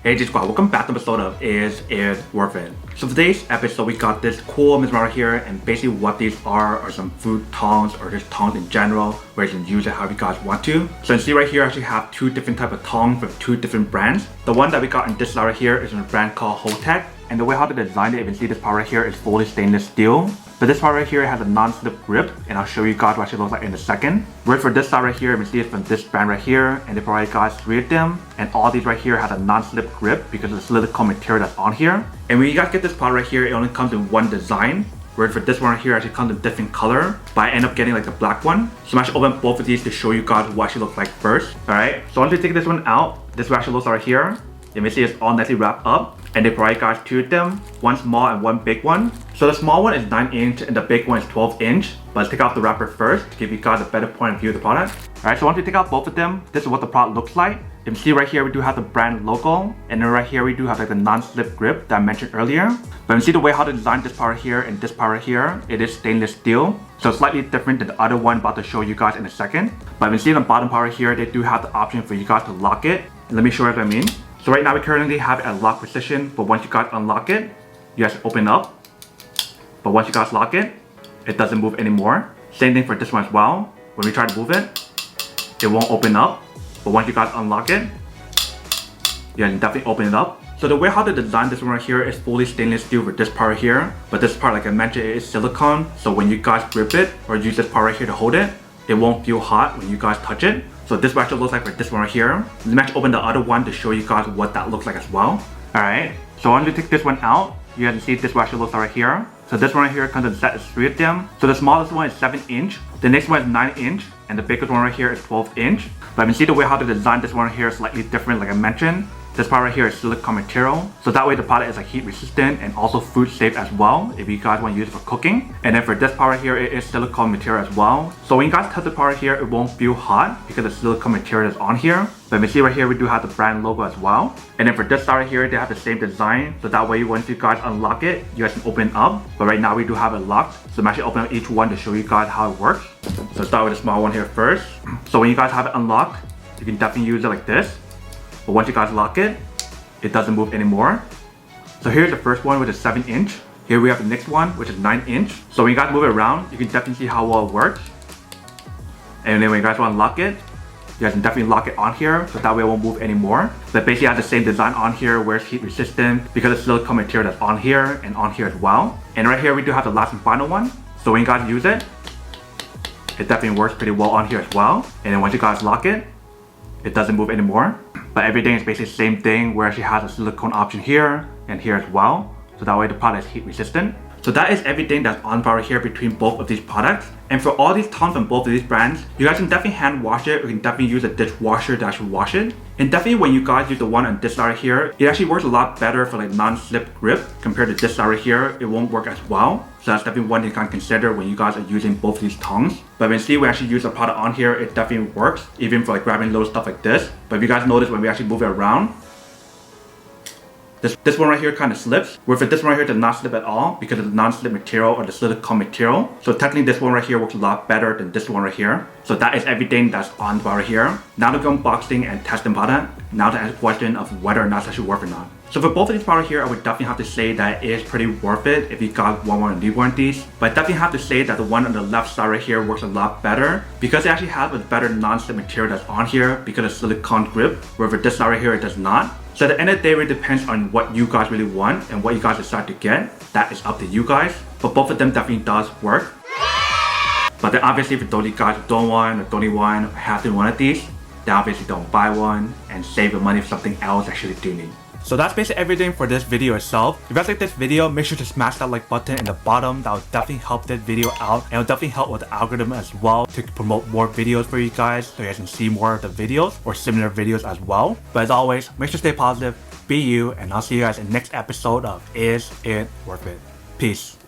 Hey G Squad, welcome back to the episode of Is It Worth It? So for today's episode, we got this cool mismatch right here, and basically what these are some food tongs or just tongs in general, where you can use it how you guys want to. So you see right here, I actually have two different type of tongs from two different brands. The one that we got in this slide right here is from a brand called Hotec, and the way how they designed it, you can see this part right here is fully stainless steel. But this part right here has a non-slip grip, and I'll show you guys what it looks like in a second. Right for this side right here, you can see it's from this brand right here, and they provide guys 3 of them. And all these right here has a non-slip grip because of the silicone material that's on here. And when you guys get this part right here, it only comes in one design. Where for this one right here, it actually comes in different color, but I end up getting like the black one. So I'm actually open both of these to show you guys what it looks like first. Alright, so once you take this one out, this one actually looks right here. You may see it's all nicely wrapped up, and they provide guys 2 of them, one small and one big one. So the small one is 9 inch and the big one is 12 inch. But let's take out the wrapper first to give you guys a better point of view of the product. Alright, so once you take out both of them, this is what the product looks like. You can see right here we do have the brand logo, and then right here we do have like the non-slip grip that I mentioned earlier. But you see the way how they designed this part right here and this part right here, it is stainless steel. So slightly different than the other one I'm about to show you guys in a second. But you can see on the bottom part right here, they do have the option for you guys to lock it. And let me show you what I mean. So right now we currently have it at lock position, but once you guys unlock it, you guys open up. But once you guys lock it, it doesn't move anymore. Same thing for this one as well. When we try to move it, it won't open up. But once you guys unlock it, you can definitely open it up. So the way how they designed this one right here is fully stainless steel with this part right here. But this part, like I mentioned, it is silicone. So when you guys grip it or use this part right here to hold it, it won't feel hot when you guys touch it. So this what actually looks like for this one right here. Let me actually open the other one to show you guys what that looks like as well. Alright, so once you take this one out, you guys can see this what actually looks like right here. So this one right here comes in a set of 3 of them. So the smallest one is 7 inch, the next one is 9 inch, and the biggest one right here is 12 inch. But you can see the way how they designed this one right here is slightly different, like I mentioned. This part right here is silicone material, so that way the product is like heat resistant and also food safe as well if you guys want to use it for cooking. And then for this part right here, it is silicone material as well. So when you guys touch the part right here, it won't feel hot because the silicone material is on here. But you see right here, we do have the brand logo as well. And then for this side right here, they have the same design, so that way once you guys unlock it, you guys can open it up. But right now we do have it locked, so I'm actually opening up each one to show you guys how it works. So let's start with the small one here first. So when you guys have it unlocked, you can definitely use it like this. But once you guys lock it, it doesn't move anymore. So here's the first one, which is 7 inch. Here we have the next one, which is 9 inch. So when you guys move it around, you can definitely see how well it works. And then when you guys want to lock it, you guys can definitely lock it on here, so that way it won't move anymore. But basically it has the same design on here where it's heat resistant because of silicone material that's on here and on here as well. And right here we do have the last and final one. So when you guys use it, it definitely works pretty well on here as well. And then once you guys lock it, it doesn't move anymore. But everything is basically the same thing where she has a silicone option here and here as well. So that way the product is heat resistant. So that is everything that's on right here between both of these products. And for all these tongs from both of these brands, you guys can definitely hand wash it, or you can definitely use a dishwasher to actually wash it. And definitely when you guys use the one on this side right here, it actually works a lot better for like non-slip grip compared to this side right here. It won't work as well. So that's definitely one thing you can consider when you guys are using both of these tongs. But when you see we actually use the product on here, it definitely works, even for like grabbing little stuff like this. But if you guys notice when we actually move it around, this one right here kind of slips, where for this one right here does not slip at all because of the non-slip material or the silicone material. So technically this one right here works a lot better than this one right here. So that is everything that's on the right here. Now to go unboxing and testing product. Now to answer the question of whether or not it's actually worth it or not. So for both of these products here, I would definitely have to say that it is pretty worth it if you guys want to leave one of these. But I definitely have to say that the one on the left side right here works a lot better because it actually has a better non-slip material that's on here because of silicone grip, where for this side right here it does not. So at the end of the day, it really depends on what you guys really want and what you guys decide to get. That is up to you guys. But both of them definitely does work. But then obviously for those of you guys who don't want or don't even want or have to one of these, then obviously don't buy one and save your money for something else you actually do need. So that's basically everything for this video itself. If you guys like this video, make sure to smash that like button in the bottom. That will definitely help this video out, and it will definitely help with the algorithm as well to promote more videos for you guys so you guys can see more of the videos or similar videos as well. But as always, make sure to stay positive, be you, and I'll see you guys in the next episode of Is It Worth It? Peace.